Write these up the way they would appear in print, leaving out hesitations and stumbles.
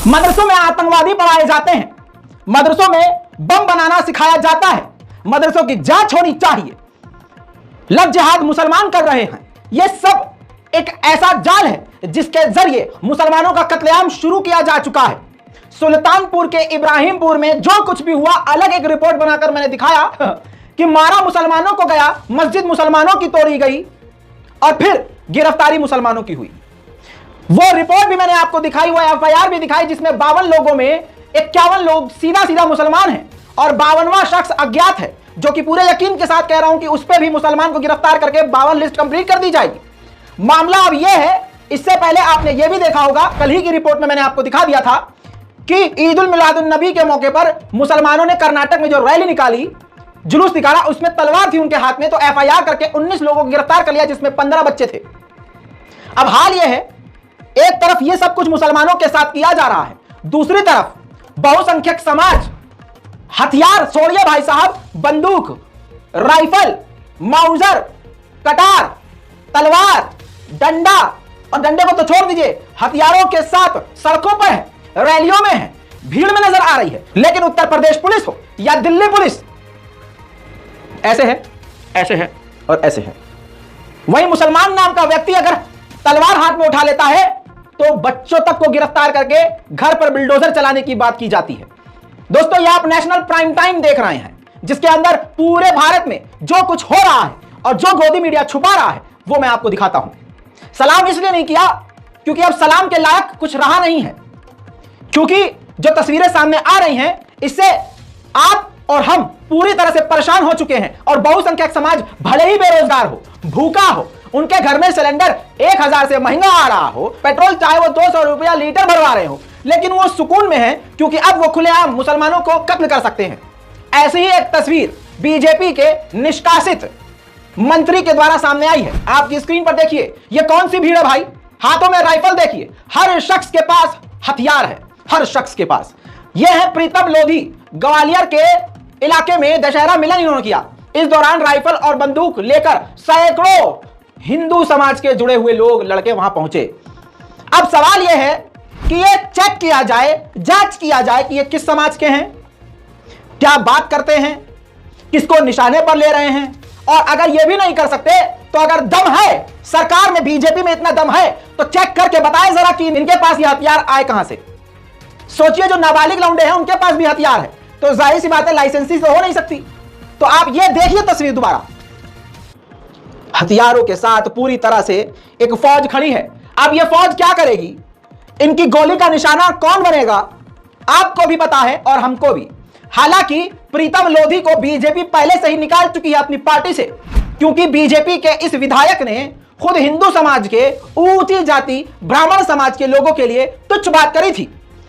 मदरसों में आतंकवादी पढ़ाए जाते हैं, मदरसों में बम बनाना सिखाया जाता है, मदरसों की जांच होनी चाहिए। लव जिहाद मुसलमान कर रहे हैं। यह सब एक ऐसा जाल है जिसके जरिए मुसलमानों का कत्लेआम शुरू किया जा चुका है। सुल्तानपुर के इब्राहिमपुर में जो कुछ भी हुआ, अलग एक रिपोर्ट बनाकर मैंने दिखाया कि मारा मुसलमानों को गया, मस्जिद मुसलमानों की तोड़ी गई और फिर गिरफ्तारी मुसलमानों की हुई। वो रिपोर्ट भी मैंने आपको दिखाई, वो एफआईआर भी दिखाई, जिसमें 52 लोगों में 51 लोग सीधा सीधा मुसलमान हैं और 52वां शख्स अज्ञात है, जो कि पूरे यकीन के साथ कह रहा हूं कि उस पर भी मुसलमान को गिरफ्तार करके 52 लिस्ट कंप्लीट कर दी जाएगी। मामला अब यह है, इससे पहले आपने यह भी देखा होगा, कल ही की रिपोर्ट में मैंने आपको दिखा दिया था कि ईद उल मिलादुन नबी के मौके पर मुसलमानों ने कर्नाटक में जो रैली निकाली, जुलूस निकाला, उसमें तलवार थी उनके हाथ में, तो एफआईआर करके 19 लोगों को गिरफ्तार कर लिया, जिसमें 15 बच्चे थे। अब हाल यह है, एक तरफ यह सब कुछ मुसलमानों के साथ किया जा रहा है, दूसरी तरफ बहुसंख्यक समाज हथियार छोड़िए भाई साहब, बंदूक, राइफल, माउजर, कटार, तलवार, डंडा, और डंडे को तो छोड़ दीजिए, हथियारों के साथ सड़कों पर है, रैलियों में है, भीड़ में नजर आ रही है। लेकिन उत्तर प्रदेश पुलिस हो या दिल्ली पुलिस, ऐसे है, ऐसे है और ऐसे है। वही मुसलमान नाम का व्यक्ति अगर तलवार हाथ में उठा लेता है तो बच्चों तक को गिरफ्तार करके घर पर बिल्डोजर चलाने की बात की जाती है। दोस्तों, यह आप नेशनल प्राइम टाइम देख रहे हैं, जिसके अंदर पूरे भारत में जो कुछ हो रहा है और जो गोदी मीडिया छुपा रहा है वो मैं आपको दिखाता हूं। सलाम इसलिए नहीं किया क्योंकि अब सलाम के लायक कुछ रहा नहीं है, क्योंकि जो तस्वीरें सामने आ रही हैं इससे आप और हम पूरी तरह से परेशान हो चुके हैं। और बहुसंख्यक समाज भले ही बेरोजगार हो, भूखा हो, उनके घर में सिलेंडर 1000 से महंगा आ रहा हो, पेट्रोल चाहे वो 200 रुपया लीटर भरवा रहे हो, लेकिन वो सुकून में है क्योंकि अब वो खुलेआम मुसलमानों को कत्ल कर सकते हैं। ऐसी ही एक तस्वीर बीजेपी के निष्कासित मंत्री के द्वारा सामने आई है। आपकी स्क्रीन पर देखिए, ये कौन सी भीड़ है भाई, हाथों में राइफल देखिए, हर शख्स के पास हथियार है, हर शख्स के पास। यह है प्रीतम लोधी, ग्वालियर के इलाके में दशहरा मिलन इन्होंने किया। इस दौरान राइफल और बंदूक लेकर सैकड़ों हिंदू समाज के जुड़े हुए लोग, लड़के वहां पहुंचे। अब सवाल यह है कि यह चेक किया जाए, जांच किया जाए कि ये किस समाज के हैं, क्या बात करते हैं, किसको निशाने पर ले रहे हैं। और अगर यह भी नहीं कर सकते तो अगर दम है सरकार में, बीजेपी में इतना दम है तो चेक करके बताएं जरा कि इनके पास ये हथियार आए कहां से। सोचिए, जो नाबालिग लौंडे हैं उनके पास भी हथियार है, तो जाहिर सी बात है लाइसेंसी से हो नहीं सकती। तो आप ये देखिए तस्वीर दोबारा, हथियारों के साथ पूरी तरह से एक फौज खड़ी है। अब यह फौज क्या करेगी, इनकी गोली का निशाना कौन बनेगा, आपको भी पता है और हमको भी। हालांकि प्रीतम लोधी को बीजेपी पहले से ही निकाल चुकी है अपनी पार्टी से, क्योंकि बीजेपी के इस विधायक ने खुद हिंदू समाज के, ऊंची जाति ब्राह्मण समाज के लोगों के लिए तुच्छ बात करी थी।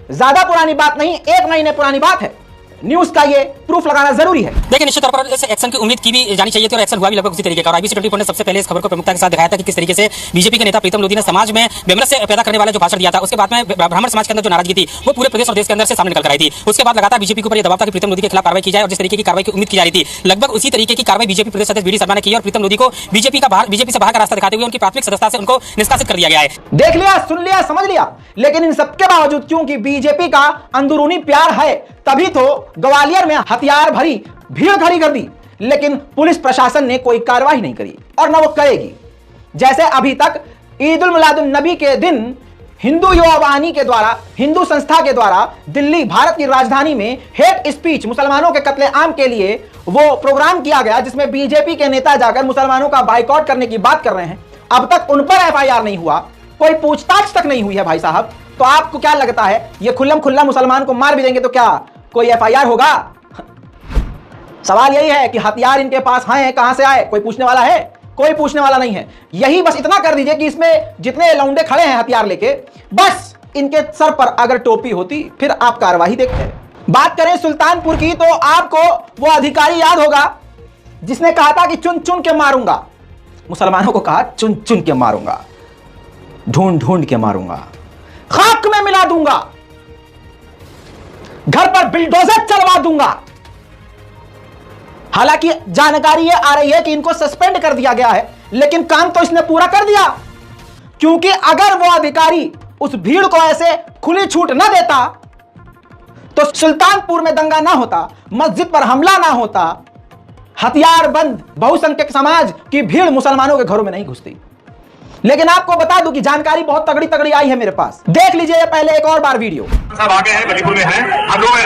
ज्यादा पुरानी बात नहीं, 1 महीने पुरानी बात है। न्यूज का ये प्रूफ लगाना जरूरी है। देखिए, निश्चित तौर पर इस एक्शन की उम्मीद की भी जानी चाहिए थी और एक्शन हुआ भी लगभग उसी तरीके का। और IBC 24 ने सबसे पहले इस खबर को प्रमुखता के साथ दिखाया था कि किस तरीके से बीजेपी के नेता प्रीतम लोधी ने समाज में वैमनस्य पैदा करने वाला जो भाषण दिया था, उसके बाद में ब्राह्मण समाज के अंदर जो नाराजगी थी वो पूरे प्रदेश और देश के अंदर से सामने निकल कर आई थी। उसके बाद लगातार बीजेपी के ऊपर यह दबाव था कि प्रीतम लोधी के खिलाफ कार्रवाई की जाए, और जिस तरीके की कार्रवाई की उम्मीद की जा रही थी, लगभग उसी तरीके की कार्रवाई बीजेपी प्रदेश अध्यक्ष BD शर्मा ने की और प्रीतम लोधी को बीजेपी से बाहर का रास्ता दिखाते हुए उनकी प्राथमिक सदस्यता से उनको निष्कासित कर दिया गया है। देख लिया, सुन लिया, समझ लिया। लेकिन इन सबके बावजूद क्योंकि बीजेपी का अंदरूनी प्यार है, तभी तो ग्वालियर में हथियार भरी भीड़ खड़ी कर दी। लेकिन पुलिस प्रशासन ने कोई कार्रवाई नहीं करी और न वो करेगी। जैसे अभी तक ईद उल मिलादुन नबी के दिन हिंदू युवा वाहिनी के द्वारा, हिंदू संस्था के द्वारा दिल्ली, भारत की राजधानी में हेट स्पीच, मुसलमानों के कत्लेआम के लिए वो प्रोग्राम किया गया, जिसमें बीजेपी के नेता जाकर मुसलमानों का बाइकआउट करने की बात कर रहे हैं। अब तक उन पर FIR नहीं हुआ, कोई पूछताछ तक नहीं हुई है भाई साहब। तो आपको क्या लगता है, ये खुल्लम खुल्ला मुसलमान को मार भी देंगे तो क्या कोई FIR होगा? सवाल यही है कि हथियार इनके पास हैं, कहां से आए, कोई पूछने वाला है? कोई पूछने वाला नहीं है। यही बस इतना कर दीजिए कि इसमें जितने लौंडे खड़े हैं हथियार लेके, बस इनके सर पर अगर टोपी होती फिर आप कार्रवाई देखते। बात करें सुल्तानपुर की तो आपको वो अधिकारी याद होगा जिसने कहा था कि चुन चुन के मारूंगा, मुसलमानों को कहा चुन चुन के मारूंगा, ढूंढ ढूंढ के मारूंगा, खाक में मिला दूंगा, घर पर बिल्डोजर चलवा दूंगा। हालांकि जानकारी यह आ रही है कि इनको सस्पेंड कर दिया गया है, लेकिन काम तो इसने पूरा कर दिया। क्योंकि अगर वो अधिकारी उस भीड़ को ऐसे खुली छूट न देता तो सुल्तानपुर में दंगा ना होता, मस्जिद पर हमला ना होता, हथियार बंद बहुसंख्यक समाज की भीड़ मुसलमानों के घरों में नहीं घुसती। लेकिन आपको बता दूं कि जानकारी बहुत तगड़ी तगड़ी आई है मेरे पास, देख लीजिए पहले एक और बार वीडियो। सब आगे हैं, गलीपुर में हैं, हम लोग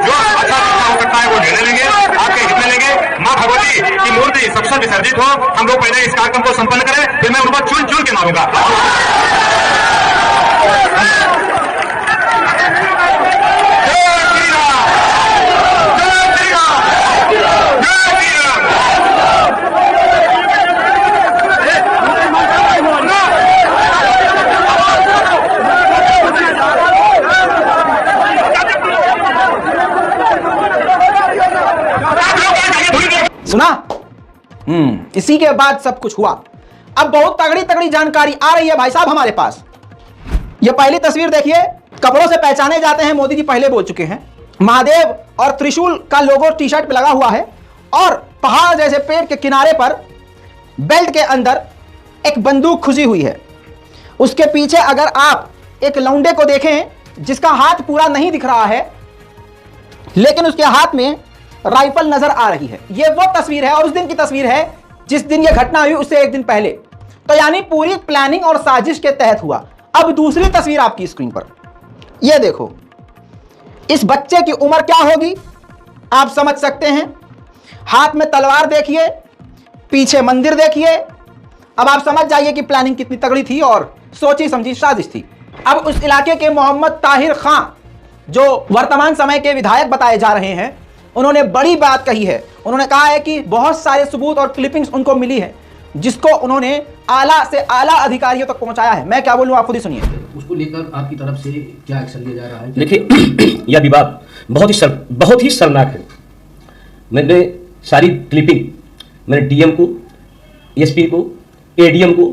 जो अच्छा हो सकता है वो निर्णय लेंगे, आपके हित में लेंगे। माँ भगवती की मूर्ति सबसे विसर्जित हो, हम लोग पहले इस कार्यक्रम को संपन्न करें, फिर मैं उनको चुन चुन के मारूंगा। सुना? इसी के बाद सब कुछ हुआ। अब बहुत तगड़ी तगड़ी जानकारी आ रही है भाई साहब हमारे पास। ये पहली तस्वीर देखिए, कपड़ों से पहचाने जाते हैं, मोदी जी पहले बोल चुके हैं। महादेव और त्रिशूल का लोगो टी शर्ट पे लगा हुआ है और पहाड़ जैसे पेड़ के किनारे पर बेल्ट के अंदर एक बंदूक खुजी हुई है। उसके पीछे अगर आप एक लौंडे को देखें जिसका हाथ पूरा नहीं दिख रहा है, लेकिन उसके हाथ में राइफल नजर आ रही है। यह वो तस्वीर है और उस दिन की तस्वीर है जिस दिन यह घटना हुई, उससे एक दिन पहले। तो यानी पूरी प्लानिंग और साजिश के तहत हुआ। अब दूसरी तस्वीर आपकी स्क्रीन पर यह देखो, इस बच्चे की उम्र क्या होगी आप समझ सकते हैं। हाथ में तलवार देखिए, पीछे मंदिर देखिए। अब आप समझ जाइए कि प्लानिंग कितनी तगड़ी थी और सोची समझी साजिश थी। अब उस इलाके के मोहम्मद ताहिर खां, जो वर्तमान समय के विधायक बताए जा रहे हैं, उन्होंने बड़ी बात कही है। उन्होंने कहा है कि बहुत सारे सबूत और क्लिपिंग्स उनको मिली है जिसको उन्होंने आला से आला अधिकारियों तक पहुंचाया है। मैं क्या बोलूं, आप खुद ही सुनिए। उसको लेकर आपकी तरफ से क्या एक्शन लिया जा रहा है? देखिए, यह विवाद बहुत ही शर्मनाक है। मैंने सारी क्लिपिंग मैंने डीएम को, एसपी को, एडीएम को,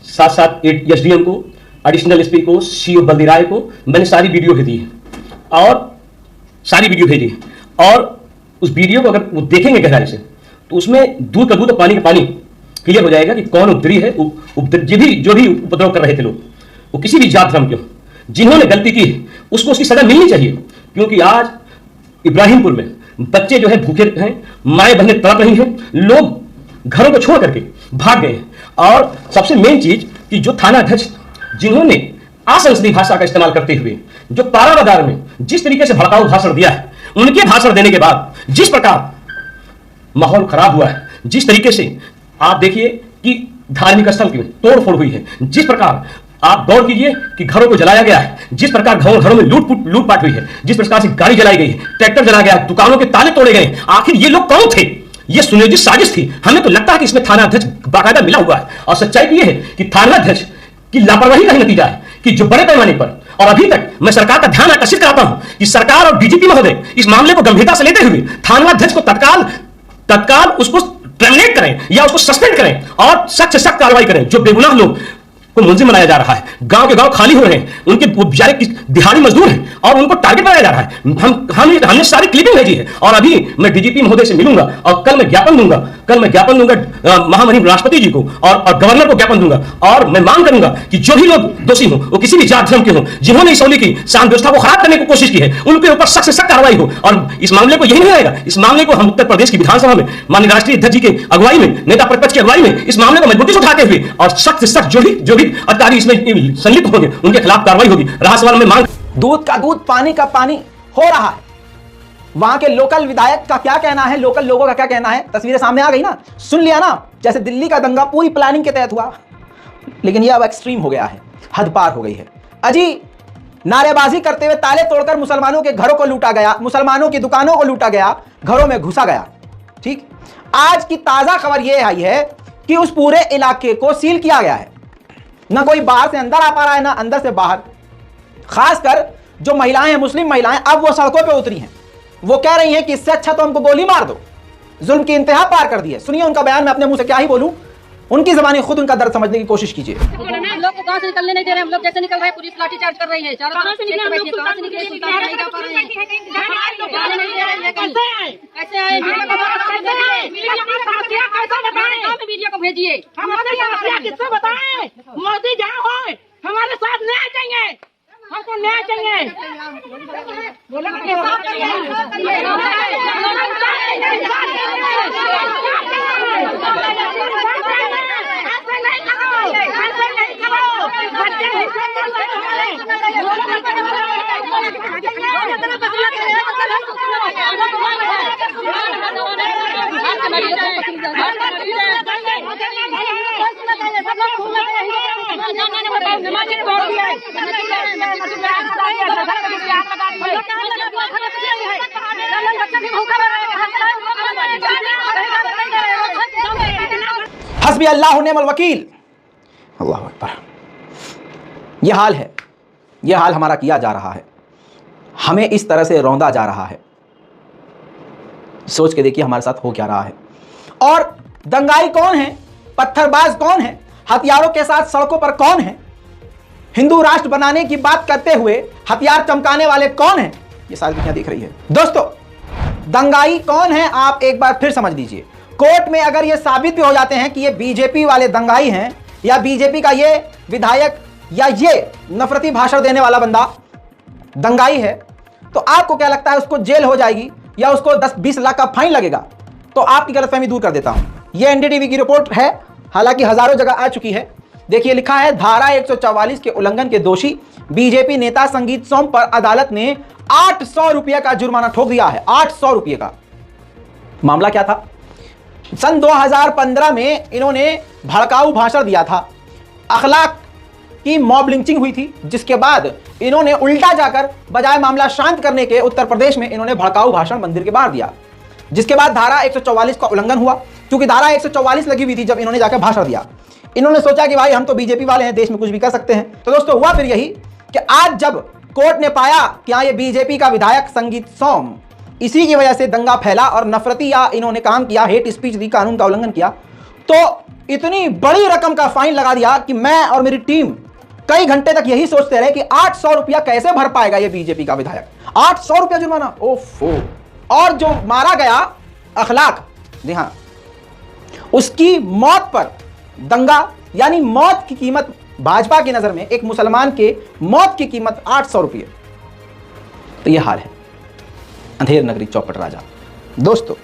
साथ साथ एसडीएम को, एडिशनल एसपी को, सीओ बल्दी राय को मैंने सारी वीडियो भेजी है और सारी वीडियो भेजी और उस वीडियो को अगर वो देखेंगे गहराई से तो उसमें दूध का दूध और पानी का पानी क्लियर हो जाएगा कि कौन उपद्रवी है। जो भी उपद्रव कर रहे थे लोग, वो किसी भी जात धर्म के हो, जिन्होंने गलती की है उसको उसकी सजा मिलनी चाहिए। क्योंकि आज इब्राहिमपुर में बच्चे जो है भूखे हैं, माएँ बहनें तड़प रही हैं, लोग घरों को छोड़ करके भाग गए हैं। और सबसे मेन चीज कि जो थाना अध्यक्ष जिन्होंने असंसदीय भाषा का इस्तेमाल करते हुए जो पारा बाजार में जिस तरीके से भड़काऊ भाषण दिया है, उनके भाषण देने के बाद जिस प्रकार माहौल खराब हुआ है, जिस तरीके से आप देखिए कि धार्मिक स्थल की तोड़फोड़ हुई है, जिस प्रकार आप गौर कीजिए कि घरों को जलाया गया है, जिस प्रकार घरों में लूटपाट हुई है, जिस प्रकार से गाड़ी जलाई गई है, ट्रैक्टर जला गया, दुकानों के ताले तोड़े गए। आखिर ये लोग कौन थे? ये सुनियोजित साजिश थी। हमें तो लगता है कि इसमें थाना अध्यक्ष बाकायदा मिला हुआ है और सच्चाई तो ये है कि थाना अध्यक्ष की लापरवाही का ही नतीजा है कि जो बड़े पैमाने पर, और अभी तक मैं सरकार का ध्यान आकर्षित कराता हूं कि सरकार और डीजीपी महोदय इस मामले को गंभीरता से लेते हुए थाना अध्यक्ष को तत्काल उसको टर्मिनेट करें या उसको सस्पेंड करें और सख्त से सख्त कार्रवाई करें। जो बेगुनाह लोग को मुलजिम बनाया जा रहा है, गांव के गांव खाली हो रहे हैं, उनके बेचारे दिहाड़ी मजदूर हैं और उनको टारगेट बनाया जा रहा है। हमने सारी क्लिपिंग भेजी है और अभी मैं डीजीपी महोदय से मिलूंगा और कल मैं ज्ञापन दूंगा महामहिम राष्ट्रपति जी को और गवर्नर को ज्ञापन दूंगा और मैं मांग करूंगा कि जो भी लोग दोषी हो, वो किसी भी जात धर्म के हो, जिन्होंने इस होली की शांति व्यवस्था को खराब करने की कोशिश की है, उनके ऊपर सख्त से सख्त कार्रवाई हो। और इस मामले को यही नहीं आएगा, इस मामले को हम उत्तर प्रदेश की विधानसभा में माननीय राष्ट्रीय अध्यक्ष जी के अगुवाई में, नेता प्रतिपक्ष की अगुवाई में इस मामले को मजबूती से उठाते हुए और सख्त से सख्त जो भी अधिकारी इसमें संलिप्त होंगे उनके खिलाफ कार्रवाई होगी। रहा सवाल में मांग, दूध का दूध पानी का पानी हो रहा है। वहां के लोकल विधायक का क्या कहना है, लोकल लोगों का क्या कहना है, तस्वीरें सामने आ गई ना, सुन लिया ना। जैसे दिल्ली का दंगा पूरी प्लानिंग के तहत हुआ, लेकिन यह अब एक्सट्रीम हो गया है, हद पार हो गई है। अजी नारेबाजी करते हुए ताले तोड़कर मुसलमानों के घरों को लूटा गया, मुसलमानों की दुकानों को लूटा गया, घरों में घुसा गया। ठीक, आज की ताजा खबर यह आई है कि उस पूरे इलाके को सील किया गया है। ना कोई बाहर से अंदर आ पा रहा है, ना अंदर से बाहर। खासकर जो महिलाएं हैं, मुस्लिम महिलाएं, अब वो सड़कों पे उतरी हैं। वो कह रही हैं कि इससे अच्छा तो हमको गोली मार दो। जुल्म की इंतहा पार कर दी है। सुनिए उनका बयान, मैं अपने मुंह से क्या ही बोलूं, उनकी ज़बानी खुद उनका दर्द समझने की कोशिश कीजिए। हम लोग को गांव से निकलने नहीं दे रहे, हम लोग जैसे निकल रहे हैं पुलिस लाठी चार्ज कर रही है। चारों तरफ से निकले, कहां से निकले, सुल्तान नहीं जा पा रहे हैं, जाने नहीं दे रहे हैं। कैसे आए? वीडियो को भेजिए, हमारे समस्या किससे बताएं? मोदी जहाँ हो हमारे साथ नहीं आ जाएंगे, हमको न्याय चाहिए। हस्बी अल्लाह व निअमल वकील। अल्लाह अकबर। यह हाल है, यह हाल हमारा किया जा रहा है, हमें इस तरह से रौंदा जा रहा है। सोच के देखिए हमारे साथ हो क्या रहा है। और दंगाई कौन है, पत्थरबाज कौन है, हथियारों के साथ सड़कों पर कौन है, हिंदू राष्ट्र बनाने की बात करते हुए हथियार चमकाने वाले कौन हैं, ये सारी दुनिया देख रही है। दोस्तों, दंगाई कौन है आप एक बार फिर समझ लीजिए। कोर्ट में अगर ये साबित भी हो जाते हैं कि ये बीजेपी वाले दंगाई हैं या बीजेपी का ये विधायक या ये नफरती भाषण देने वाला बंदा दंगाई है, तो आपको क्या लगता है उसको जेल हो जाएगी या उसको 10-20 लाख का फाइन लगेगा? तो आपकी गलतफहमी दूर कर देता हूं। यह एनडीटीवी की रिपोर्ट है, हालांकि हजारों जगह आ चुकी है। देखिए लिखा है, धारा 144 के उल्लंघन के दोषी बीजेपी नेता संगीत सोम पर अदालत ने 800 रुपये का जुर्माना ठोक दिया है। 800 रुपये का। मामला क्या था? सन 2015 में इन्होंने भड़काऊ भाषण दिया था, अखलाक की मॉब लिंचिंग हुई थी, जिसके बाद इन्होंने उल्टा जाकर बजाय मामला शांत करने के उत्तर प्रदेश में इन्होंने भड़काऊ भाषण मंदिर के बाहर दिया, जिसके बाद धारा 144 का उल्लंघन हुआ। क्योंकि धारा 144 लगी हुई थी जब इन्होंने जाकर भाषण दिया, इन्होंने सोचा कि भाई हम तो बीजेपी वाले हैं, देश में कुछ भी कर सकते हैं। तो दोस्तों हुआ फिर यही कि आज जब कोर्ट ने पाया कि हाँ ये बीजेपी का विधायक संगीत सोम इसी की वजह से दंगा फैला और नफरती या इन्होंने काम किया, हेट स्पीच दी, कानून का उल्लंघन किया, तो इतनी बड़ी रकम का फाइन लगा दिया कि मैं और मेरी टीम कई घंटे तक यही सोचते रहे कि 800 रुपया कैसे भर पाएगा ये बीजेपी का विधायक। 800 रुपया जुर्माना, ओफो। और जो मारा गया अखलाक, जी हाँ, उसकी मौत पर दंगा, यानी मौत की कीमत भाजपा की नजर में एक मुसलमान के मौत की कीमत 800 रुपये। तो यह हाल है अंधेर नगरी चौपट राजा। दोस्तों,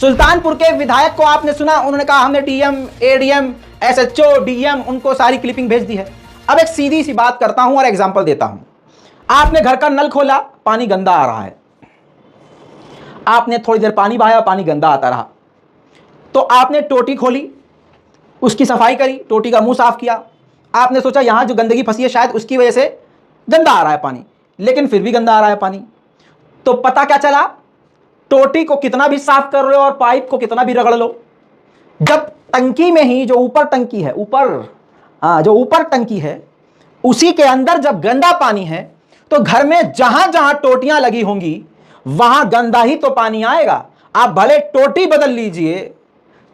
सुल्तानपुर के विधायक को आपने सुना, उन्होंने कहा हमने डीएम, एडीएम, एसएचओ, डीएम उनको सारी क्लिपिंग भेज दी है। अब एक सीधी सी बात करता हूं और एग्जांपल देता हूं। आपने घर का नल खोला, पानी गंदा आ रहा है, आपने थोड़ी देर पानी बहाया, पानी गंदा आता रहा, तो आपने टोटी खोली, उसकी सफाई करी, टोटी का मुंह साफ किया, आपने सोचा यहां जो गंदगी फंसी है शायद उसकी वजह से गंदा आ रहा है पानी, लेकिन फिर भी गंदा आ रहा है पानी। तो पता क्या चला, टोटी को कितना भी साफ कर लो और पाइप को कितना भी रगड़ लो, जब टंकी में ही जो ऊपर टंकी है, जो ऊपर टंकी है उसी के अंदर जब गंदा पानी है, तो घर में जहां जहां टोटियां लगी होंगी वहां गंदा ही तो पानी आएगा। आप भले टोटी बदल लीजिए,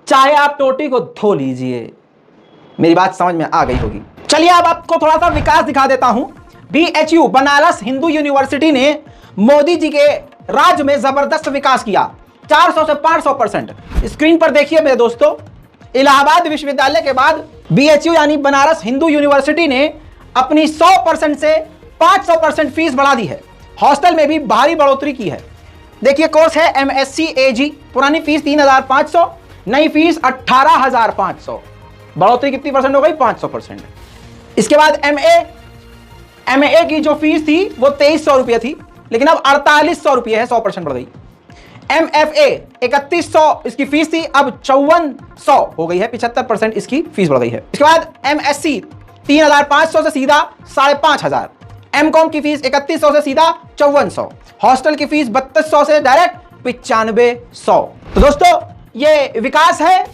चाहे आप टोटी को धो लीजिए। मेरी बात समझ में आ गई होगी। चलिए अब आपको थोड़ा सा विकास दिखा देता हूं। BHU बनारस हिंदू यूनिवर्सिटी ने मोदी जी के राज्य में जबरदस्त विकास किया, 400 से 500%। स्क्रीन पर देखिए मेरे दोस्तों, इलाहाबाद विश्वविद्यालय के बाद BHU यानी बनारस हिंदू यूनिवर्सिटी ने अपनी 100% से 500% फीस बढ़ा दी है। हॉस्टल में भी भारी बढ़ोतरी की है। देखिए कोर्स है MSc AG, पुरानी फीस 3,500, नई फीस 18,500। बढ़ोतरी कितनी परसेंट हो गई? 500%। इसके बाद MA की जो फीस थी वो 2300 रुपये थी, लेकिन अब 4800 रुपये है, 100% बढ़ गई। MFA 3100 इसकी फीस थी, अब 5400 हो गई है, 75% इसकी फीस बढ़ गई है। इसके बाद MSc 3,500 से सीधा 5,500। MCOM की फीस 3100 से सीधा 5400। हॉस्टल की फीस 3200 से डायरेक्ट 9500। तो दोस्तों ये विकास है,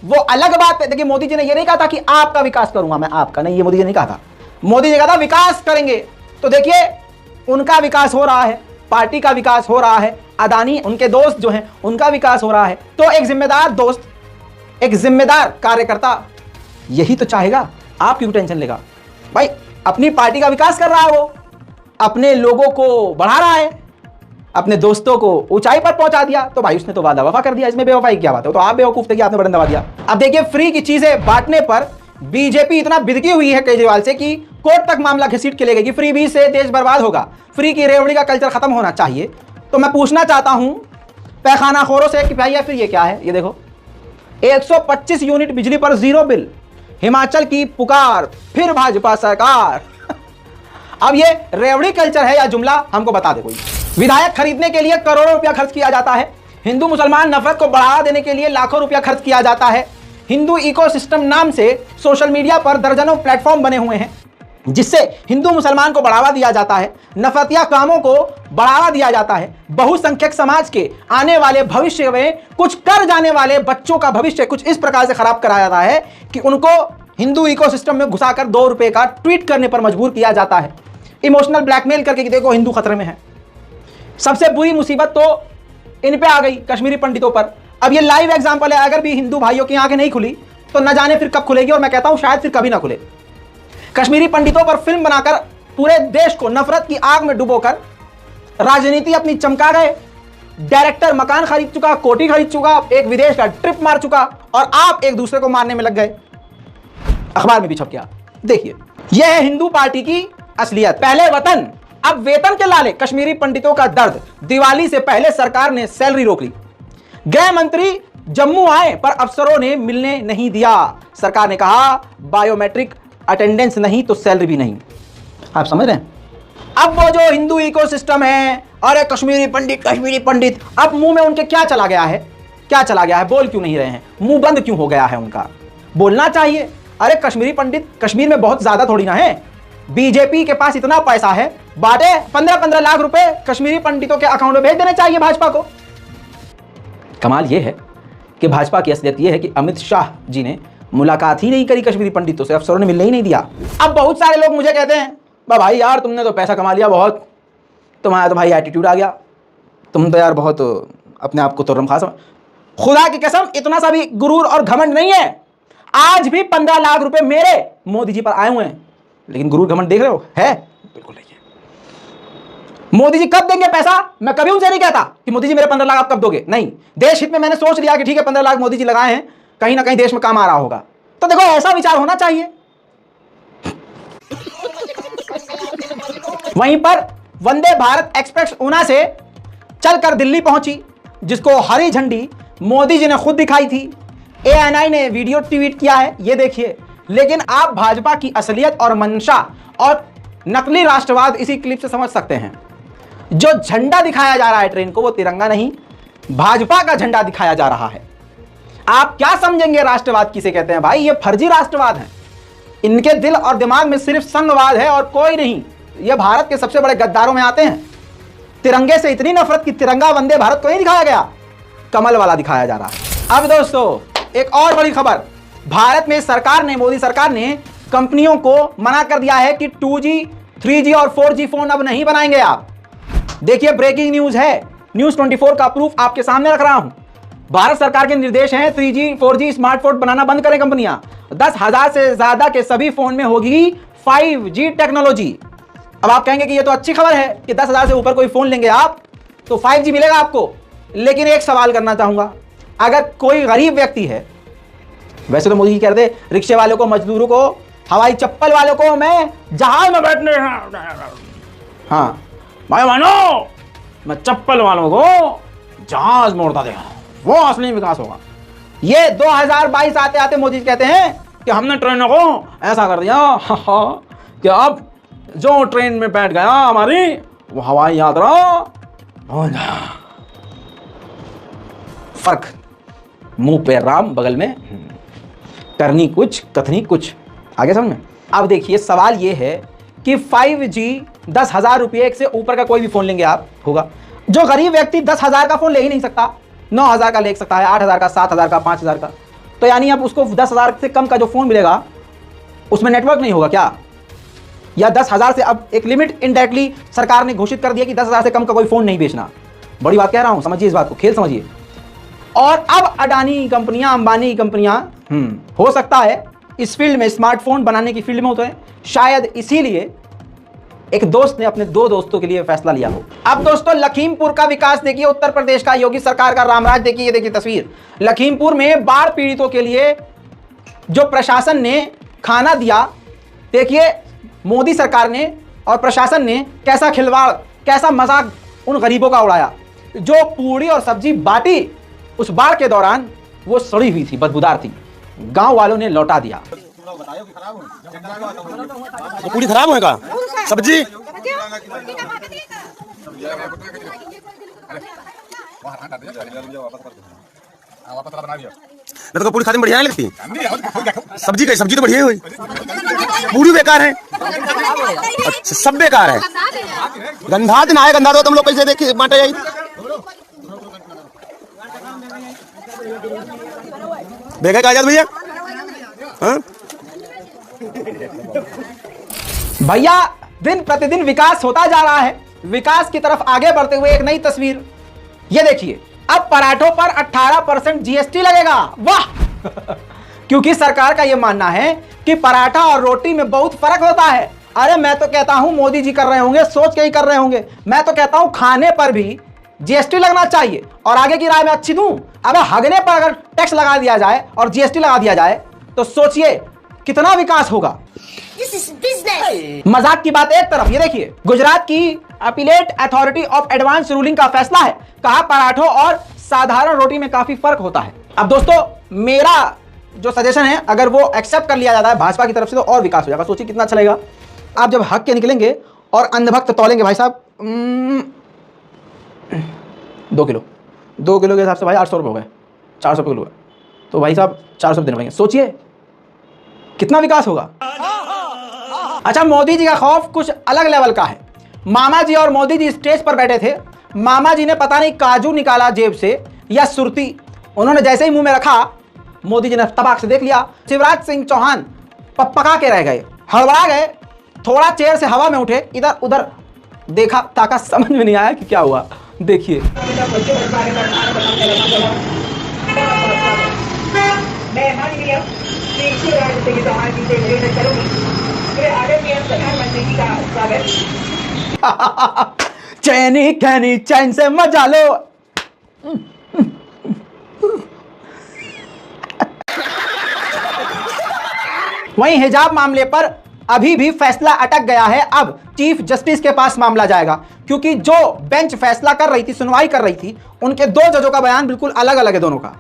वो अलग बात है। देखिए मोदी जी ने ये नहीं कहा था कि आपका विकास करूंगा मैं, आपका नहीं, ये मोदी जी ने कहा था। मोदी जी ने कहा था विकास करेंगे। तो देखिए उनका विकास हो रहा है, पार्टी का विकास हो रहा है, अदानी उनके दोस्त जो हैं उनका विकास हो रहा है। तो एक जिम्मेदार दोस्त, एक जिम्मेदार कार्यकर्ता यही तो चाहेगा। आप क्यों टेंशन लेगा भाई? अपनी पार्टी का विकास कर रहा है, वो अपने लोगों को बढ़ा रहा है, अपने दोस्तों को ऊंचाई पर पहुंचा दिया। तो भाई उसने तो वादा वफा कर दिया, इसमें बेवफाई क्या बात है? तो आप बेवकूफ थे कि आपने बटन दबा दिया। अब देखिए फ्री की चीजें बांटने पर बीजेपी इतना बिदकी हुई है केजरीवाल से कि कोर्ट तक मामला घसीट के ले गई कि फ्री बीज से देश बर्बाद होगा, फ्री की रेवड़ी का कल्चर खत्म होना चाहिए। तो मैं पूछना चाहता हूं पैखाना खोरों से कि भाई फिर ये क्या है? ये देखो 125 यूनिट बिजली पर जीरो बिल, हिमाचल की पुकार, फिर भाजपा सरकार। अब ये रेवड़ी कल्चर है या जुमला, हमको बता दे कोई। विधायक खरीदने के लिए करोड़ों रुपया खर्च किया जाता है, हिंदू मुसलमान नफरत को बढ़ावा देने के लिए लाखों रुपया खर्च किया जाता है। हिंदू इकोसिस्टम नाम से सोशल मीडिया पर दर्जनों प्लेटफॉर्म बने हुए हैं जिससे हिंदू मुसलमान को बढ़ावा दिया जाता है, नफरतिया कामों को बढ़ावा दिया जाता है। बहुसंख्यक समाज के आने वाले भविष्य में कुछ कर जाने वाले बच्चों का भविष्य कुछ इस प्रकार से खराब कराया जाता है कि उनको हिंदू इकोसिस्टम में घुसाकर 2 रुपए का ट्वीट करने पर मजबूर किया जाता है, इमोशनल ब्लैकमेल करके कि देखो हिंदू खतरे में है। सबसे बुरी मुसीबत तो इन पे आ गई कश्मीरी पंडितों पर। अब ये लाइव एग्जांपल है, अगर भी हिंदू भाइयों की आंखें नहीं खुली तो न जाने फिर कब खुलेगी, और मैं कहता हूं शायद फिर कभी ना खुले। कश्मीरी पंडितों पर फिल्म बनाकर पूरे देश को नफरत की आग में डुबोकर राजनीति अपनी चमका गए। डायरेक्टर मकान खरीद चुका, कोठी खरीद चुका, एक विदेश का ट्रिप मार चुका, और आप एक दूसरे को मारने में लग गए। अखबार में भी छप गया। देखिए यह है हिंदू पार्टी की असलियत। पहले वतन अब वेतन के लाले, कश्मीरी पंडितों का दर्द। दिवाली से पहले सरकार ने सैलरी रोक ली। गृह मंत्री जम्मू आए पर अफसरों ने मिलने नहीं दिया। सरकार ने कहा बायोमेट्रिक अटेंडेंस नहीं तो सैलरी भी नहीं। आप समझ रहे हैं? अब वो जो हिंदू इकोसिस्टम है, अरे कश्मीरी पंडित, अब मुंह में उनके क्या चला गया है? क्या चला गया है? बोल क्यों नहीं रहे हैं? मुंह बंद क्यों हो गया है उनका? बोलना चाहिए। अरे कश्मीरी पंडित कश्मीर में बहुत ज्यादा थोड़ी ना है। बीजेपी के पास इतना पैसा है, बांटे 15-15 लाख रुपए कश्मीरी पंडितों के अकाउंट में भेज देने चाहिए भाजपा को। कमाल यह है कि भाजपा की असलियत यह है कि अमित शाह जी ने मुलाकात ही नहीं करी कश्मीरी पंडितों से, अफसरों ने मिलने ही नहीं दिया। अब बहुत सारे लोग मुझे कहते हैं भाई यार तुमने तो पैसा कमा लिया बहुत, तुम्हारा तो भाई एटीट्यूड आ गया, तुम तो यार बहुत अपने आप को तुर्रम खास। खुदा की कसम इतना सा भी गुरूर और घमंड नहीं है। आज भी 15 लाख रुपए मेरे मोदी जी पर आए हुए हैं, लेकिन गुरूर घमंड देख रहे हो? है बिल्कुल नहीं है। मोदी जी कब देंगे पैसा? मैं कभी उनसे नहीं कहता कि मोदी जी मेरे 15 लाख आप कब दोगे, नहीं। देश हित में मैंने सोच लिया कि ठीक है 15 लाख मोदी जी लगाए हैं, कहीं ना कहीं देश में काम आ रहा होगा। तो देखो ऐसा विचार होना चाहिए। वहीं पर वंदे भारत एक्सप्रेस ऊना से चलकर दिल्ली पहुंची, जिसको हरी झंडी मोदी जी ने खुद दिखाई थी। ANI ने वीडियो ट्वीट किया है, ये देखिए। लेकिन आप भाजपा की असलियत और मंशा और नकली राष्ट्रवाद इसी क्लिप से समझ सकते हैं। जो झंडा दिखाया जा रहा है ट्रेन को, वो तिरंगा नहीं भाजपा का झंडा दिखाया जा रहा है। आप क्या समझेंगे राष्ट्रवाद किसे कहते हैं? भाई ये फर्जी राष्ट्रवाद है। इनके दिल और दिमाग में सिर्फ संघवाद है और कोई नहीं। ये भारत के सबसे बड़े गद्दारों में आते हैं। तिरंगे से इतनी नफरत कि तिरंगा वंदे भारत को नहीं दिखाया गया, कमल वाला दिखाया जा रहा है। अब दोस्तों एक और बड़ी खबर, भारत में सरकार ने, मोदी सरकार ने कंपनियों को मना कर दिया है कि 2G, 3G और 4G फोन अब नहीं बनाएंगे आप। देखिए ब्रेकिंग न्यूज है, न्यूज 24 का प्रूफ आपके सामने रख रहा हूं। भारत सरकार के निर्देश हैं 3G, 4G स्मार्टफोन बनाना बंद करें कंपनियां। 10,000 से ज्यादा के सभी फोन में होगी 5G टेक्नोलॉजी। अब आप कहेंगे कि ये तो अच्छी खबर है कि 10,000 से ऊपर कोई फोन लेंगे आप तो 5G मिलेगा आपको। लेकिन एक सवाल करना चाहूंगा, अगर कोई गरीब व्यक्ति है, वैसे तो मोदी जी कहते रिक्शे वालों को, मजदूरों को, हवाई चप्पल वालों को मैं जहाज में बैठने, हाँ भाई मानो मैं चप्पल वालों को जहाज में उड़ता देखा, वो असली विकास होगा। ये 2022 आते आते मोदी जी कहते हैं कि हमने ट्रेनों को ऐसा कर दिया कि अब जो ट्रेन में बैठ गया हमारी वो हवाई यात्रा हो जा। फर्क मुंह पे राम, बगल में करनी कुछ कथनी कुछ, आगे समझ में। अब देखिए सवाल ये है कि 5G 10,000 रुपये से ऊपर का कोई भी फोन लेंगे आप, होगा। जो गरीब व्यक्ति 10,000 का फोन ले ही नहीं सकता, 9,000 का ले सकता है, 8,000 का, 7,000 का, 5,000 का, तो यानी अब उसको 10,000 से कम का जो फोन मिलेगा उसमें नेटवर्क नहीं होगा क्या? या 10,000 से अब एक लिमिट इनडायरेक्टली सरकार ने घोषित कर दिया कि 10,000 से कम का कोई फोन नहीं बेचना। बड़ी बात कह रहा हूं, समझिए इस बात को, खेल समझिए। और अब अडानी कंपनियां, अंबानी कंपनियां हो सकता है इस फील्ड में, स्मार्टफोन बनाने की फील्ड में होते हैं, शायद इसीलिए एक दोस्त ने अपने 2 दोस्तों के लिए फैसला लिया हो। अब दोस्तों लखीमपुर का विकास देखिए, उत्तर प्रदेश का, योगी सरकार का रामराज देखिए। ये देखिए तस्वीर, लखीमपुर में बाढ़ पीड़ितों के लिए जो प्रशासन ने खाना दिया, देखिए मोदी सरकार ने और प्रशासन ने कैसा खिलवाड़, कैसा मजाक उन गरीबों का उड़ाया। जो पूड़ी और सब्जी बांटी उस बाढ़ के दौरान वो सड़ी हुई थी, बदबूदार थी, गांव वालों ने लौटा दिया। तो पूरी खराब होगा, सब्जी तो पूरी खाने में बढ़िया नहीं लगती। सब्जी तो बढ़िया हुई, पूरी बेकार है। अच्छा, सब बेकार है। गंधा दिन आए, गंधा तो तुम लोग कैसे देखिए बांटे जाए। देखा कागज भैया, हाँ? भैया दिन प्रतिदिन विकास होता जा रहा है। विकास की तरफ आगे बढ़ते हुए एक नई तस्वीर ये देखिए, अब पराठों पर 18% जीएसटी लगेगा। वाह क्योंकि सरकार का यह मानना है कि पराठा और रोटी में बहुत फर्क होता है। अरे मैं तो कहता हूं मोदी जी कर रहे होंगे, सोच के ही कर रहे होंगे। मैं तो कहता हूं खाने पर भी जीएसटी लगना चाहिए। और आगे की राय में अच्छी दूं, अब हगने पर अगर टैक्स लगा दिया जाए और जीएसटी लगा दिया जाए तो सोचिए कितना विकास होगा। मजाक की बात एक तरफ, ये देखिए गुजरात की appellate authority of advance ruling का फैसला है। कहा पराठों और साधारण रोटी में काफी फर्क होता है। अब दोस्तों मेरा जो सजेशन है, अगर वो एक्सेप्ट कर लिया जाता है भाजपा की तरफ से तो और विकास हो जाएगा। सोचिए कितना अच्छा लगेगा। आप जब हक के निकलेंगे और अंधभक्त तौलेंगे भाई साहब, 2 किलो के हिसाब से भाई 800 रुपये हो गए, 400 किलो है तो भाई साहब 400 देने पड़ेंगे। सोचिए कितना विकास होगा। अच्छा, मोदी जी का खौफ कुछ अलग लेवल का है। मामा जी और मोदी जी स्टेज पर बैठे थे। मामा जी ने पता नहीं काजू निकाला जेब से या सुरती, उन्होंने जैसे ही मुंह में रखा मोदी जी ने तबाक से देख लिया। शिवराज सिंह चौहान पका के रह गए, हड़बड़ा गए, थोड़ा चेयर से हवा में उठे, इधर उधर देखा ताका, समझ में नहीं आया कि क्या हुआ। देखिए चैनी खैनी चैन से मजा लो। वहीं हिजाब मामले पर अभी भी फैसला अटक गया है। अब चीफ जस्टिस के पास मामला जाएगा, क्योंकि जो बेंच फैसला कर रही थी, सुनवाई कर रही थी, उनके 2 जजों का बयान बिल्कुल अलग अलग है दोनों का।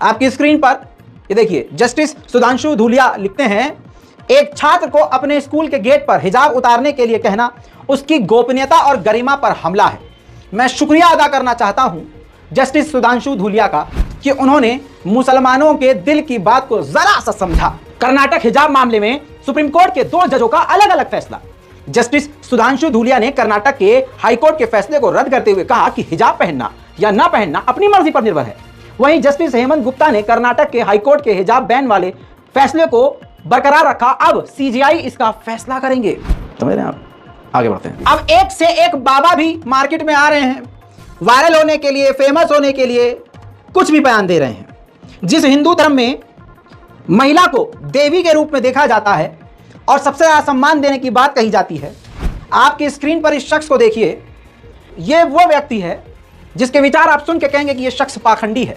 आपकी स्क्रीन पर ये देखिए, जस्टिस सुधांशु धूलिया लिखते हैं, एक छात्र को अपने स्कूल के गेट पर हिजाब उतारने के लिए कहना उसकी गोपनीयता और गरिमा पर हमला है। मैं शुक्रिया अदा करना चाहता हूं जस्टिस सुधांशु धूलिया का कि उन्होंने मुसलमानों के दिल की बात को जरा सा समझा। कर्नाटक हिजाब मामले में सुप्रीम कोर्ट के 2 जजों का अलग अलग फैसला। जस्टिस सुधांशु धूलिया ने कर्नाटक के हाईकोर्ट के फैसले को रद्द करते हुए कहा कि हिजाब पहनना या ना पहनना अपनी मर्जी पर निर्भर है। वहीं जस्टिस हेमंत गुप्ता ने कर्नाटक के हाईकोर्ट के हिजाब बैन वाले फैसले को बरकरार रखा। अब सीजीआई इसका फैसला करेंगे। समझ रहे हैं आप? आगे बढ़ते हैं। अब एक से एक बाबा भी मार्केट में आ रहे हैं, वायरल होने के लिए, फेमस होने के लिए कुछ भी बयान दे रहे हैं। जिस हिंदू धर्म में महिला को देवी के रूप में देखा जाता है और सबसे ज्यादा सम्मान देने की बात कही जाती है, आपकी स्क्रीन पर इस शख्स को देखिए। यह वो व्यक्ति है जिसके विचार आप सुन के कहेंगे कि यह शख्स पाखंडी है।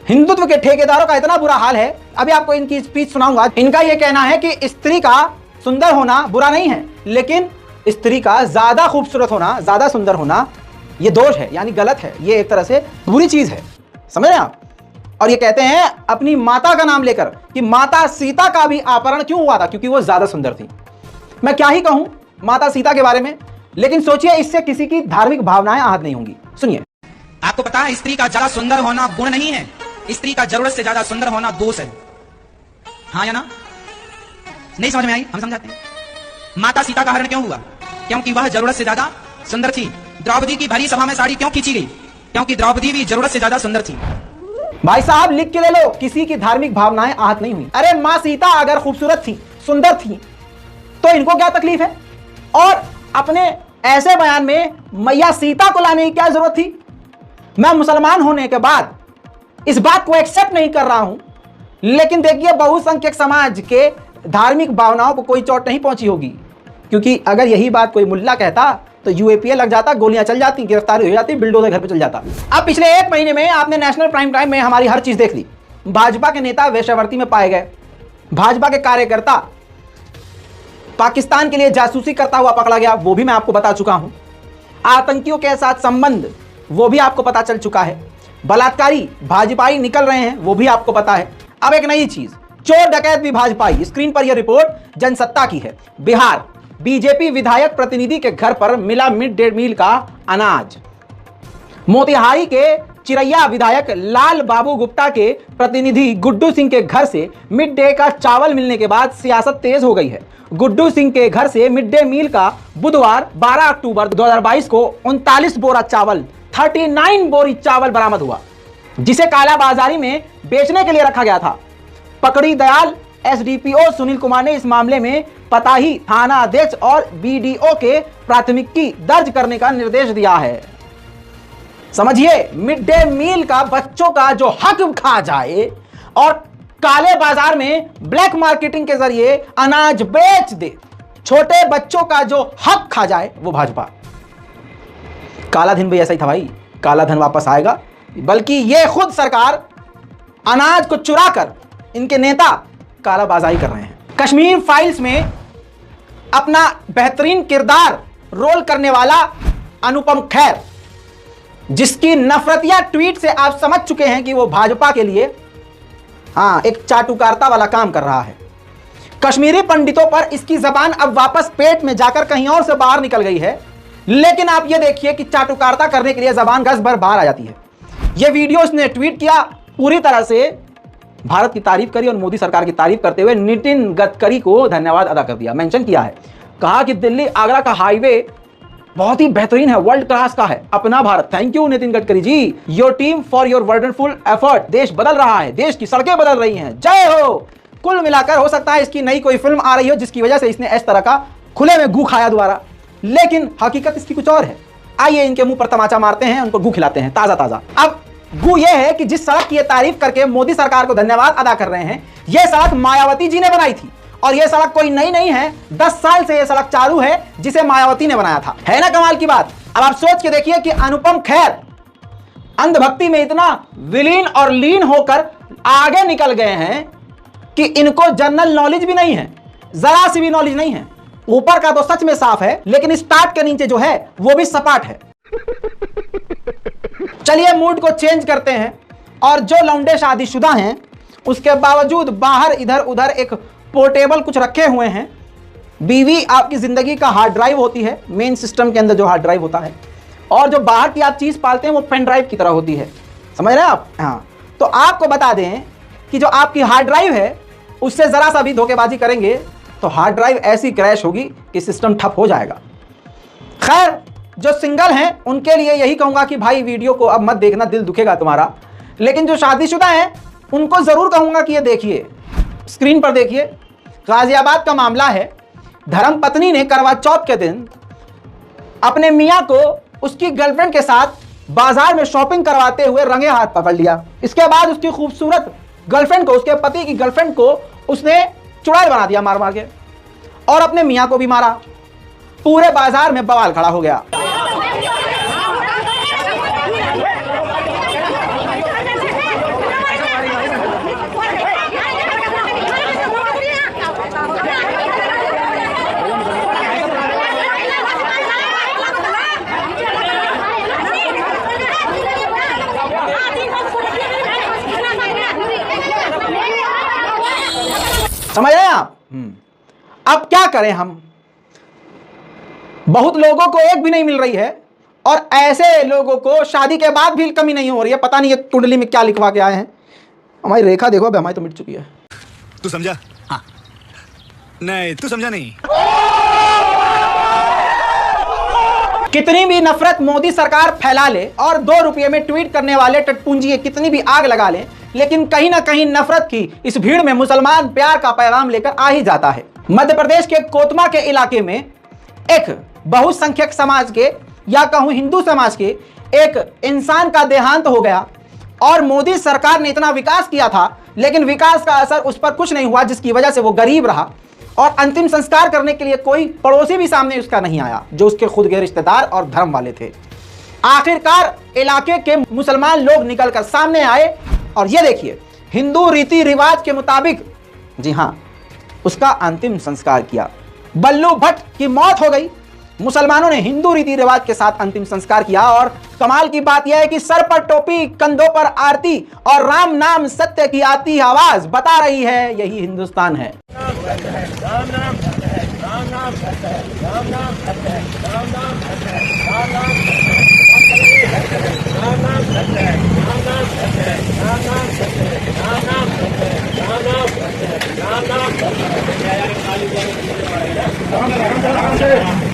हिंदुत्व के ठेकेदारों का इतना बुरा हाल है, अभी आपको इनकी स्पीच सुनाऊंगा। इनका यह कहना है कि स्त्री का सुंदर होना बुरा नहीं है, लेकिन स्त्री का ज्यादा खूबसूरत होना, ज्यादा सुंदर होना यह दोष है, यानी गलत है, यह एक तरह से बुरी चीज है। समझ रहे हैं आप? और ये कहते हैं अपनी माता का नाम लेकर कि माता सीता का भी अपहरण क्यों हुआ था, क्योंकि वो ज्यादा सुंदर थी। मैं क्या ही कहूं माता सीता के बारे में, लेकिन सोचिए इससे किसी की धार्मिक भावनाएं आहत नहीं होंगी। सुनिए। आपको पता है स्त्री का ज्यादा सुंदर होना गुण नहीं है, स्त्री का जरूरत से ज्यादा सुंदर होना दोष है। हाँ या ना? नहीं समझ में आई? हम समझाते हैं। माता सीता का हरण क्यों हुआ? क्योंकि वह जरूरत से ज्यादा सुंदर थी। द्रौपदी की भरी सभा में साड़ी क्यों खींची गई? क्योंकि द्रौपदी भी जरूरत से ज्यादा सुंदर थी। भाई साहब लिख के ले लो, किसी की धार्मिक भावनाएं आहत नहीं हुई। अरे माँ सीता अगर खूबसूरत थी, सुंदर थी, तो इनको क्या तकलीफ है? और अपने ऐसे बयान में मैया सीता को लाने की क्या जरूरत थी? मैं मुसलमान होने के बाद इस बात को एक्सेप्ट नहीं कर रहा हूं, लेकिन देखिए बहुसंख्यक समाज के धार्मिक भावनाओं को कोई चोट नहीं पहुंची होगी, क्योंकि अगर यही बात कोई मुल्ला कहता तो यूएपीए लग जाता, गोलियां चल जाती, गिरफ्तारी हो जाती, बिल्डोजर घर पे चल जाता। अब पिछले 1 महीने में आपने नेशनल प्राइम टाइम में हमारी हर चीज देख ली। भाजपा के नेता वेश्यावृत्ति में पाए गए, भाजपा के कार्यकर्ता पाकिस्तान के लिए जासूसी करता हुआ पकड़ा गया, वो भी मैं आपको बता चुका हूं। आतंकियों के साथ संबंध, वो भी आपको पता चल चुका है। बलात्कारी भाजपाई निकल रहे हैं, वो भी आपको पता है। अब एक नई चीज, चोर डकैत भी भाजपाई। स्क्रीन पर यह रिपोर्ट जनसत्ता की है। बिहार बीजेपी विधायक प्रतिनिधि के घर पर मिला मिड डे मील का अनाज। मोतिहारी के चिरैया विधायक लाल बाबू गुप्ता के प्रतिनिधि गुड्डू सिंह के घर से मिड डे का चावल मिलने के बाद सियासत तेज हो गई है। गुड्डू सिंह के घर से मिड डे मील का बुधवार 12 अक्टूबर 2022 को 39 बोरा चावल, 39 बोरी चावल बरामद हुआ, जिसे कालाबाजारी में बेचने के लिए रखा गया था। पकड़ी दयाल एसडीपीओ सुनील कुमार ने इस मामले में पताही थाना अध्यक्ष और बीडीओ के प्राथमिकी दर्ज करने का निर्देश दिया है। समझिए, मिड डे मील का बच्चों का जो हक खा जाए और काले बाजार में ब्लैक मार्केटिंग के जरिए अनाज बेच दे, छोटे बच्चों का जो हक खा जाए, वो भाजपा। काला धन भी ऐसा ही था भाई, काला धन वापस आएगा। बल्कि ये खुद सरकार अनाज को चुरा कर इनके नेता काला बाजारी कर रहे हैं। कश्मीर फाइल्स में अपना बेहतरीन किरदार रोल करने वाला अनुपम खेर, जिसकी नफरतिया ट्वीट से आप समझ चुके हैं कि वो भाजपा के लिए एक चाटुकारिता वाला काम कर रहा है। कश्मीरी पंडितों पर इसकी जबान अब वापस पेट में जाकर कहीं और से बाहर निकल गई है। लेकिन आप ये देखिए कि चाटुकारिता करने के लिए जबान गज भर बाहर आ जाती है। यह वीडियो उसने ट्वीट किया, पूरी तरह से भारत की तारीफ करी और मोदी सरकार की तारीफ करते हुए नितिन गडकरी को धन्यवाद अदा कर दिया। मेंशन किया है, कहा कि दिल्ली आगरा का हाईवे बहुत ही बेहतरीन है, वर्ल्ड क्लास का है, अपना Bharat. Thank you Nitin Gadkari ji, your team for your wonderful effort. देश बदल रहा है, देश की सड़कें बदल रही हैं, जय हो। कुल मिलाकर हो सकता है इसकी नई कोई फिल्म आ रही हो जिसकी वजह से इसने इस तरह का खुले में गू खाया दोबारा, लेकिन हकीकत इसकी कुछ और है। आइए इनके मुंह पर तमाचा मारते हैं, उनको गू खिलाते हैं ताजा ताजा। अब गू यह है कि जिस सड़क की तारीफ करके मोदी सरकार को धन्यवाद अदा कर रहे हैं, यह सड़क मायावती जी ने बनाई थी और यह सड़क कोई नई नहीं है, 10 साल से यह सड़क चालू है जिसे मायावती ने बनाया था। है ना कमाल की बात। अब आप सोच के देखिए कि अनुपम खेर अंधभक्ति में इतना विलीन और लीन होकर आगे निकल गए हैं कि इनको जनरल नॉलेज भी नहीं है, जरा सी भी नॉलेज नहीं है। ऊपर का तो सच में साफ है, लेकिन इस टाट के नीचे जो है वो भी सपाट है। चलिए मूड को चेंज करते हैं और जो लौंडे शादीशुदा हैं उसके बावजूद बाहर इधर उधर एक पोर्टेबल कुछ रखे हुए हैं। बीवी आपकी जिंदगी का हार्ड ड्राइव होती है, मेन सिस्टम के अंदर जो हार्ड ड्राइव होता है, और जो बाहर की आप चीज पालते हैं वो पेन ड्राइव की तरह होती है। समझ रहे हैं आप? हाँ, तो आपको बता दें कि जो आपकी हार्ड ड्राइव है उससे जरा सा भी धोखेबाजी करेंगे तो हार्ड ड्राइव ऐसी क्रैश होगी कि सिस्टम ठप हो जाएगा। खैर, जो सिंगल हैं उनके लिए यही कहूंगा कि भाई वीडियो को अब मत देखना, दिल दुखेगा तुम्हारा। लेकिन जो शादीशुदा हैं उनको जरूर कहूंगा कि ये देखिए, स्क्रीन पर देखिए। गाजियाबाद का मामला है। धर्म पत्नी ने करवा चौथ के दिन अपने मियां को उसकी गर्लफ्रेंड के साथ बाजार में शॉपिंग करवाते हुए रंगे हाथ पकड़ लिया। इसके बाद उसकी खूबसूरत गर्लफ्रेंड को, उसके पति की गर्लफ्रेंड को उसने चुड़ैल बना दिया मार मार के, और अपने मियां को भी मारा। पूरे बाजार में बवाल खड़ा हो गया। समझ रहे हैं आप? अब क्या करें हम? बहुत लोगों को एक भी नहीं मिल रही है और ऐसे लोगों को शादी के बाद भी कमी नहीं हो रही है। पता नहीं ये कुंडली में क्या लिखवा के आए हैं। हमारी रेखा देखो, अब हमारी तो मिट चुकी है। तू समझा? हाँ। नहीं, तू समझा नहीं। कितनी भी नफरत मोदी सरकार फैला ले और 2 रुपये में ट्वीट करने वाले टटपुंजी कितनी भी आग लगा ले, लेकिन कहीं ना कहीं नफरत की इस भीड़ में मुसलमान प्यार का पैगाम लेकर आ ही जाता है। मध्य प्रदेश के कोतमा के इलाके में एक बहुसंख्यक समाज के, या कहूं हिंदू समाज के, एक इंसान का देहांत हो गया और मोदी सरकार ने इतना विकास किया था, लेकिन विकास का असर उस पर कुछ नहीं हुआ, जिसकी वजह से वो गरीब रहा और अंतिम संस्कार करने के लिए कोई पड़ोसी भी सामने उसका नहीं आया, जो उसके खुद के रिश्तेदार और धर्म वाले थे। आखिरकार इलाके के मुसलमान लोग निकलकर सामने आए और ये देखिए, हिंदू रीति रिवाज के मुताबिक, जी हाँ, उसका अंतिम संस्कार किया। बल्लू भट्ट की मौत हो गई। मुसलमानों ने हिंदू रीति रिवाज के साथ अंतिम संस्कार किया और कमाल की बात यह है कि सर पर टोपी, कंधों पर आरती और राम नाम सत्य की आती आवाज बता रही है यही हिंदुस्तान है।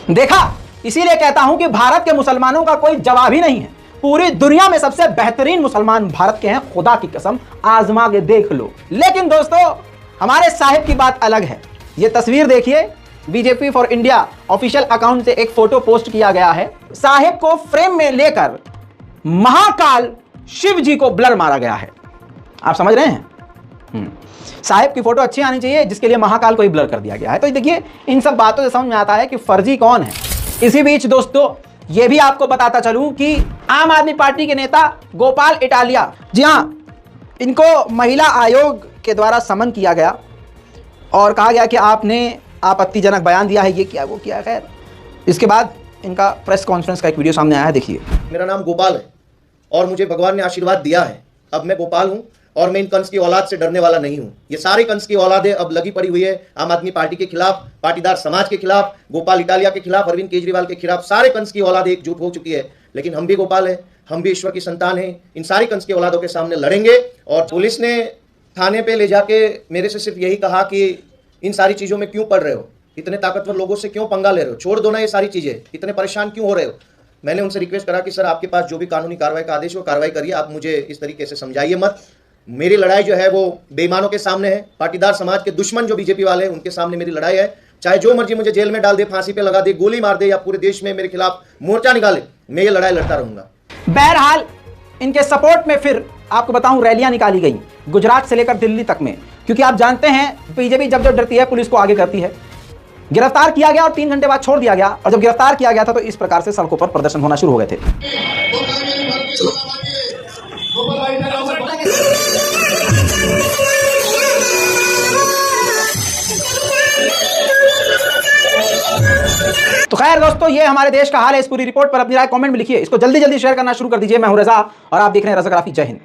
देखा, इसीलिए कहता हूं कि भारत के मुसलमानों का कोई जवाब ही नहीं है। पूरी दुनिया में सबसे बेहतरीन मुसलमान भारत के हैं, खुदा की कसम, आजमा के देख लो। लेकिन दोस्तों, हमारे साहिब की बात अलग है। यह तस्वीर देखिए, BJP for India official account से एक फोटो पोस्ट किया गया है। साहिब को फ्रेम में लेकर महाकाल शिव जी को ब्लर मारा गया है। आप समझ रहे हैं? साहिब की फोटो अच्छी आनी चाहिए, जिसके लिए महाकाल को ही ब्लर कर दिया गया है। तो देखिए, इन सब बातों से समझ में आता है कि फर्जी कौन है। इसी बीच दोस्तों, यह भी आपको बताता चलूं कि आम आदमी पार्टी के नेता गोपाल इटालिया, जी हां, इनको महिला आयोग के द्वारा समन किया गया और कहा गया कि आपने आपत्तिजनक बयान दिया है, ये किया वो किया। खैर, इसके बाद इनका प्रेस कॉन्फ्रेंस का एक वीडियो सामने आया है, देखिए। मेरा नाम गोपाल है और मुझे भगवान ने आशीर्वाद दिया है। अब मैं गोपाल हूं और मैं इन कंस की औलाद से डरने वाला नहीं हूं। ये सारी कंस की औलादें अब लगी पड़ी हुई है आम आदमी पार्टी के खिलाफ, पाटीदार समाज के खिलाफ, गोपाल इटालिया के खिलाफ, अरविंद केजरीवाल के खिलाफ। सारे कंस की औलादें एकजुट हो चुकी है। लेकिन हम भी गोपाल है, हम भी ईश्वर की संतान है। इन सारी कंस की औलादों के सामने लड़ेंगे। और पुलिस ने थाने पे ले जाके मेरे से सिर्फ यही कहा कि इन सारी चीजों में क्यों पड़ रहे हो, इतने ताकतवर लोगों से क्यों पंगा ले रहे हो, छोड़ दो ना ये सारी चीजें, इतने परेशान क्यों हो रहे हो। मैंने उनसे रिक्वेस्ट करा कि सर, आपके पास जो भी कानूनी कार्रवाई का आदेश हो कार्रवाई करिए, आप मुझे इस तरीके से समझाइए मत। मेरी लड़ाई जो है वो बेईमानों के सामने है, पाटीदार समाज के दुश्मन जो बीजेपी वाले हैं उनके सामने मेरी लड़ाई है। चाहे जो मर्जी मुझे जेल में डाल दे, फांसी पे लगा दे, गोली मार दे या पूरे देश में मेरे खिलाफ मोर्चा निकाले, मैं ये लड़ाई लड़ता रहूंगा। बहरहाल, इनके सपोर्ट में फिर आपको बताऊं रैलियां निकाली गई गुजरात से लेकर दिल्ली तक में, क्योंकि आप जानते हैं बीजेपी जब जब डरती है पुलिस को आगे करती है। गिरफ्तार किया गया और 3 घंटे बाद छोड़ दिया गया, और जब गिरफ्तार किया गया था तो इस प्रकार से सड़कों पर प्रदर्शन होना शुरू हो गए थे। तो खैर दोस्तों, ये हमारे देश का हाल है। इस पूरी रिपोर्ट पर अपनी राय कमेंट में लिखिए। इसको जल्दी जल्दी शेयर करना शुरू कर दीजिए। मैं हूं रजा और आप देख रहे हैं रजा ग्राफी। जय हिंद।